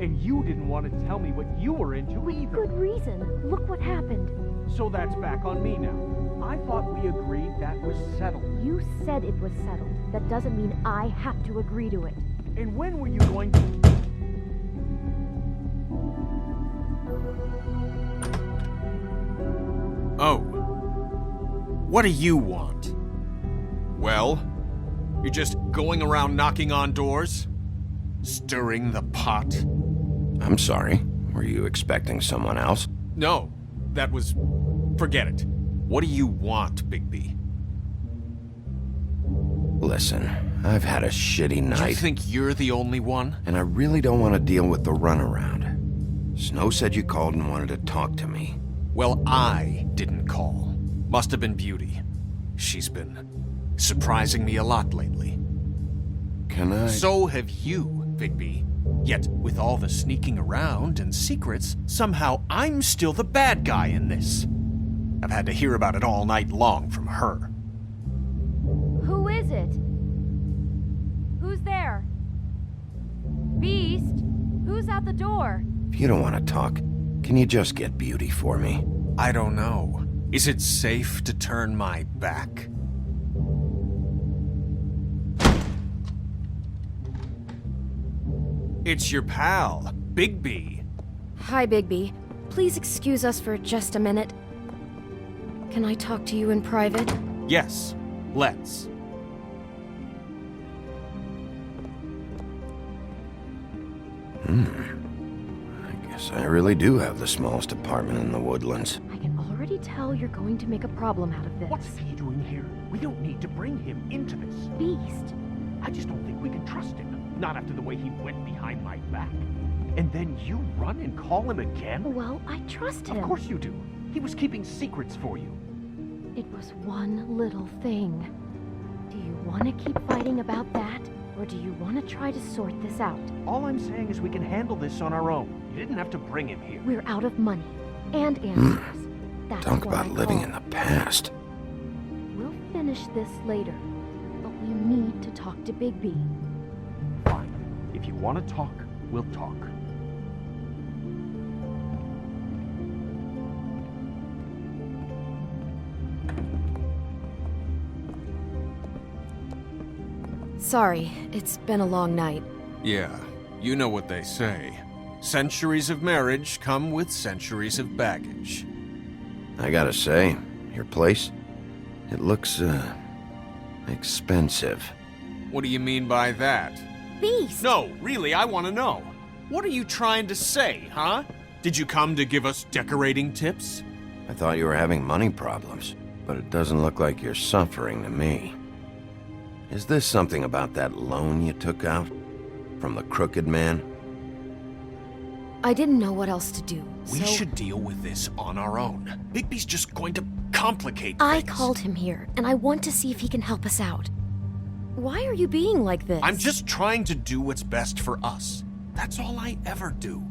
And you didn't want to tell me what you were into either. Good reason. Look what happened. So that's back on me now. I thought we agreed that was settled. You said it was settled. That doesn't mean I have to agree to it. And when were you going to... Oh. What do you want? Well, you're just going around knocking on doors? Stirring the pot? I'm sorry. Were you expecting someone else? No, that was... Forget it. What do you want, Bigby? Listen, I've had a shitty night. You think you're the only one? And I really don't want to deal with the runaround. Snow said you called and wanted to talk to me. Well, I didn't call. Must have been Beauty. She's been surprising me a lot lately. Can I... So have you, Bigby. Yet, with all the sneaking around and secrets, somehow I'm still the bad guy in this. I've had to hear about it all night long from her. Who is it? Who's there? Beast? Who's at the door? If you don't want to talk, can you just get Beauty for me? I don't know. Is it safe to turn my back? It's your pal, Bigby. Hi, Bigby. Please excuse us for just a minute. Can I talk to you in private? Yes, let's. I guess I really do have the smallest apartment in the Woodlands. I can already tell you're going to make a problem out of this. What's he doing here? We don't need to bring him into this. Beast? I just don't think we can trust him. Not after the way he went behind my back. And then you run and call him again? Well, I trust him. Of course you do. He was keeping secrets for you. It was one little thing. Do you want to keep fighting about that? Or do you want to try to sort this out? All I'm saying is we can handle this on our own. You didn't have to bring him here. We're out of money. And answers. That's Talk why about I living called. in the past. We'll finish this later. But we need to talk to Bigby. Fine. If you want to talk, we'll talk. Sorry, it's been a long night. Yeah, you know what they say. Centuries of marriage come with centuries of baggage. I gotta say, your place, it looks, expensive. What do you mean by that? Beast! No, really, I want to know. What are you trying to say, huh? Did you come to give us decorating tips? I thought you were having money problems, but it doesn't look like you're suffering to me. Is this something about that loan you took out? From the crooked man? I didn't know what else to do, We so should deal with this on our own. Bigby's just going to complicate I things. called him here, and I want to see if he can help us out. Why are you being like this? I'm just trying to do what's best for us. That's all I ever do.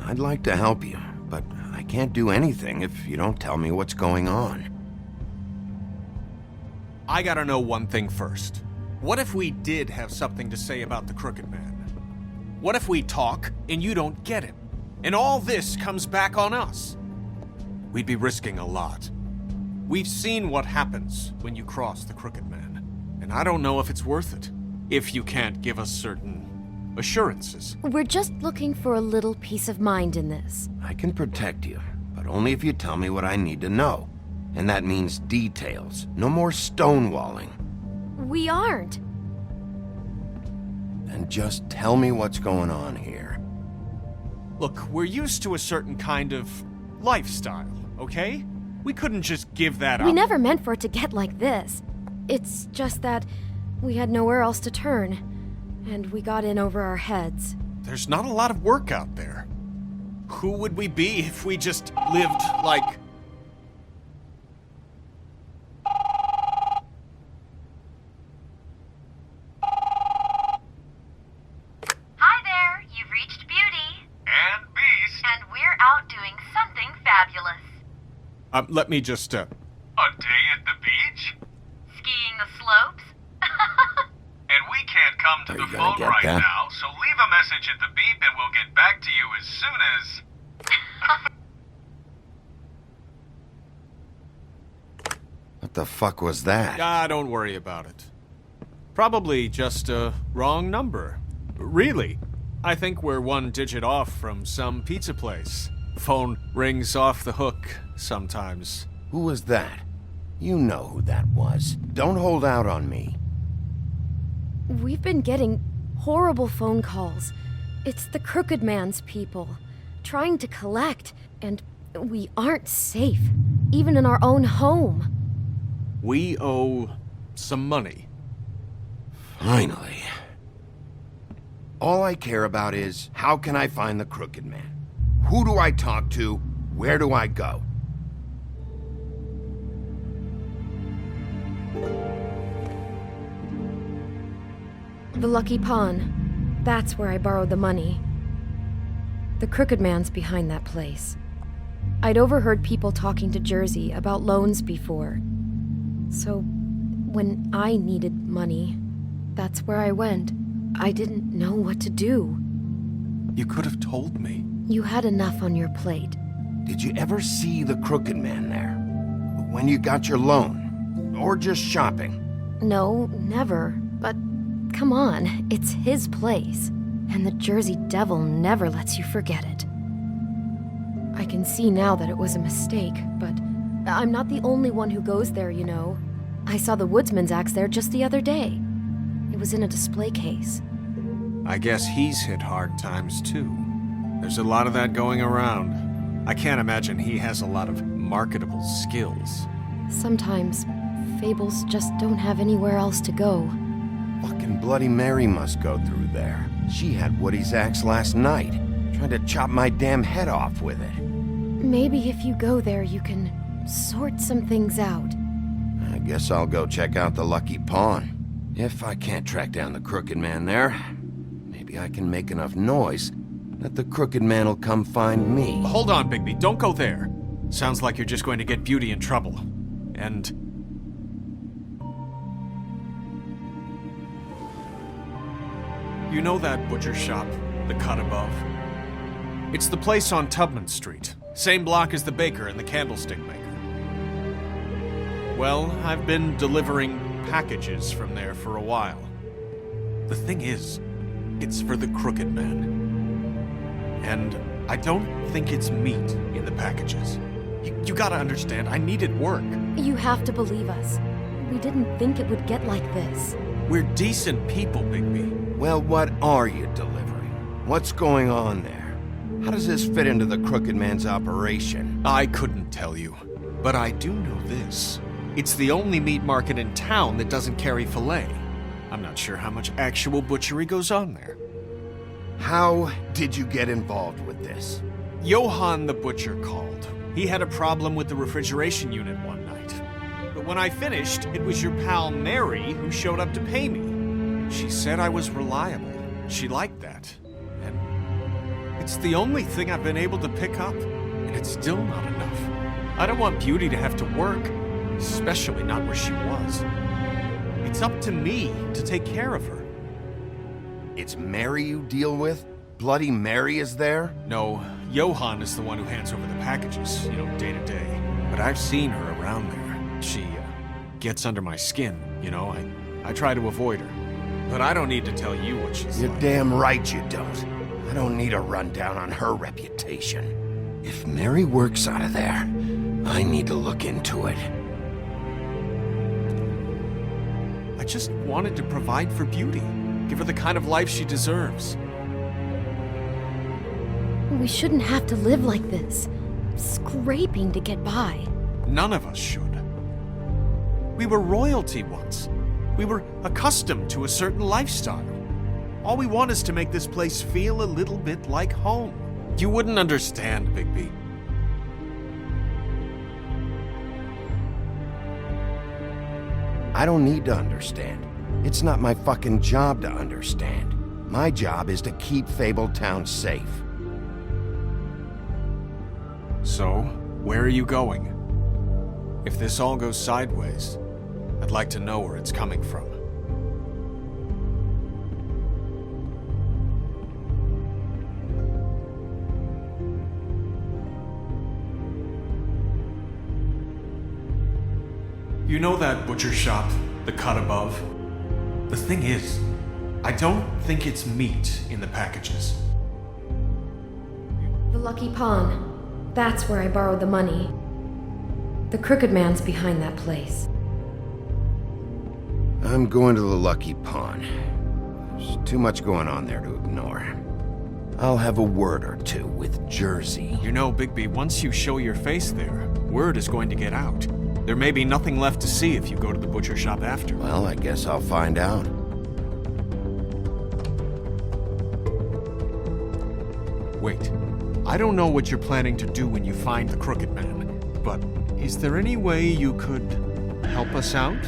I'd like to help you, but I can't do anything if you don't tell me what's going on. I gotta know one thing first. What if we did have something to say about the Crooked Man? What if we talk and you don't get him? And all this comes back on us? We'd be risking a lot. We've seen what happens when you cross the Crooked Man. And I don't know if it's worth it. If you can't give us certain assurances. We're just looking for a little peace of mind in this. I can protect you, but only if you tell me what I need to know. And that means details. No more stonewalling. We aren't. And just tell me what's going on here. Look, we're used to a certain kind of lifestyle, okay? We couldn't just give that up. We never meant for it to get like this. It's just that we had nowhere else to turn, and we got in over our heads. There's not a lot of work out there. Who would we be if we just lived like... Hi there, you've reached Beauty. And Beast. And we're out doing something fabulous. Let me just, A day at the beach? Skiing the slopes? And we can't come to Are the you gonna phone get right that? now, so leave a message at the beep and we'll get back to you as soon as... What the fuck was that? Ah, don't worry about it. Probably just a wrong number. Really, I think we're one digit off from some pizza place. Phone rings off the hook sometimes. Who was that? You know who that was. Don't hold out on me. We've been getting horrible phone calls. It's the Crooked Man's people, trying to collect, and we aren't safe, even in our own home. We owe some money. Finally. All I care about is, how can I find the Crooked Man? Who do I talk to? Where do I go? The Lucky Pawn. That's where I borrowed the money. The Crooked Man's behind that place. I'd overheard people talking to Jersey about loans before. So, when I needed money, that's where I went. I didn't know what to do. You could have told me. You had enough on your plate. Did you ever see the Crooked Man there? When you got your loan? Or just shopping? No, never. But come on, it's his place. And the Jersey Devil never lets you forget it. I can see now that it was a mistake, but I'm not the only one who goes there, you know. I saw the Woodsman's axe there just the other day. It was in a display case. I guess he's hit hard times too. There's a lot of that going around. I can't imagine he has a lot of marketable skills. Sometimes, fables just don't have anywhere else to go. Fucking Bloody Mary must go through there. She had Woody's axe last night. Tried to chop my damn head off with it. Maybe if you go there, you can sort some things out. I guess I'll go check out the Lucky Pawn. If I can't track down the Crooked Man there, maybe I can make enough noise that the Crooked Man will come find me. Hold on, Bigby. Don't go there. Sounds like you're just going to get Beauty in trouble. And... you know that butcher shop, the cut above? It's the place on Tubman Street. Same block as the baker and the candlestick maker. Well, I've been delivering packages from there for a while. The thing is, it's for the Crooked Man. And I don't think it's meat in the packages. You gotta understand, I needed work. You have to believe us. We didn't think it would get like this. We're decent people, Bigby. Well, what are you delivering? What's going on there? How does this fit into the Crooked Man's operation? I couldn't tell you, but I do know this. It's the only meat market in town that doesn't carry filet. I'm not sure how much actual butchery goes on there. How did you get involved with this? Johann the butcher called. He had a problem with the refrigeration unit one night. But when I finished, it was your pal Mary who showed up to pay me. She said I was reliable. She liked that. And it's the only thing I've been able to pick up, and it's still not enough. I don't want Beauty to have to work, especially not where she was. It's up to me to take care of her. It's Mary you deal with? Bloody Mary is there? No, Johann is the one who hands over the packages, day to day. But I've seen her around there. She gets under my skin, I try to avoid her. But I don't need to tell you what she's You're like. damn right you don't. I don't need a rundown on her reputation. If Mary works out of there, I need to look into it. I just wanted to provide for Beauty. Give her the kind of life she deserves. We shouldn't have to live like this, scraping to get by. None of us should. We were royalty once. We were accustomed to a certain lifestyle. All we want is to make this place feel a little bit like home. You wouldn't understand, Bigby. I don't need to understand. It's not my fucking job to understand. My job is to keep Fabletown safe. So, where are you going? If this all goes sideways, I'd like to know where it's coming from. You know that butcher shop, the cut above? The thing is, I don't think it's meat in the packages. The Lucky Pawn. That's where I borrowed the money. The Crooked Man's behind that place. I'm going to the Lucky Pawn. There's too much going on there to ignore. I'll have a word or two with Jersey. You know, Bigby, once you show your face there, word is going to get out. There may be nothing left to see if you go to the butcher shop after. Well, I guess I'll find out. Wait, I don't know what you're planning to do when you find the Crooked Man, but is there any way you could help us out?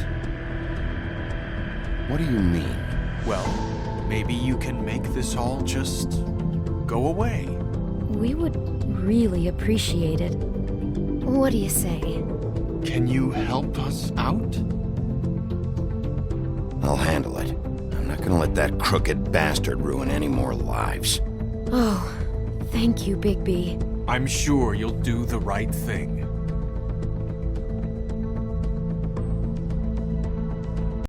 What do you mean? Well, maybe you can make this all just go away. We would really appreciate it. What do you say? Can you help us out? I'll handle it. I'm not gonna let that crooked bastard ruin any more lives. Oh, thank you, Bigby. I'm sure you'll do the right thing.